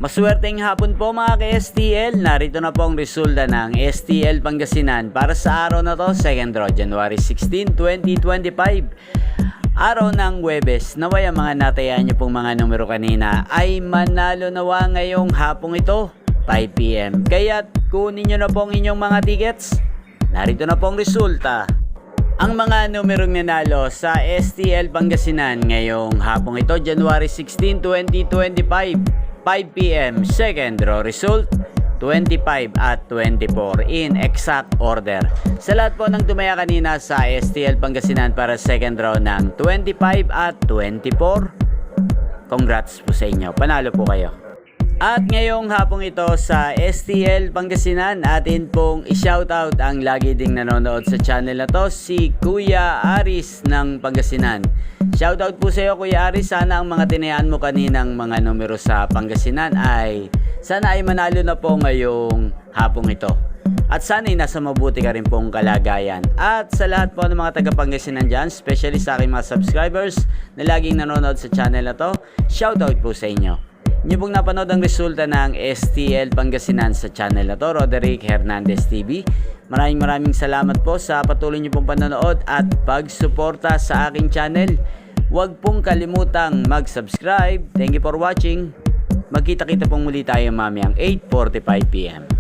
Maswerteng hapon po mga ka-STL. Narito na po ang resulta ng STL Pangasinan para sa araw na to, 2nd draw, January 16, 2025. Araw ng Huwebes. Naway ang mga natayaan nyo pong mga numero kanina ay manalo nawa ngayong hapong ito, 5 PM. Kaya't kunin nyo na po ang inyong mga tickets. Narito na po ang resulta. Ang mga numerong nanalo sa STL Pangasinan ngayong hapong ito, January 16, 2025, 5 PM, second draw result, 25 at 24 in exact order. Sa lahat po ng tumaya kanina sa STL Pangasinan para second draw ng 25 at 24, congrats po sa inyo, panalo po kayo. At ngayong hapong ito sa STL Pangasinan, atin pong i-shoutout ang lagi ding nanonood sa channel na to, si Kuya Aris ng Pangasinan. Shoutout po sa iyo Kuya Aris, sana ang mga tinayaan mo kaninang mga numero sa Pangasinan ay sana ay manalo na po ngayong hapong ito. At sana ay nasa mabuti ka rin pong kalagayan. At sa lahat po ng mga taga Pangasinan dyan, especially sa aking mga subscribers na laging nanonood sa channel na to, shoutout po sa inyo. Niyo pong napanood ang resulta ng STL Pangasinan sa channel na to, Roderick Hernandez TV. Maraming salamat po sa patuloy niyo pong panonood at pagsuporta sa aking channel. Huwag pong kalimutang mag-subscribe. Thank you for watching. Magkita-kita pong muli tayo mamayang 8:45 PM.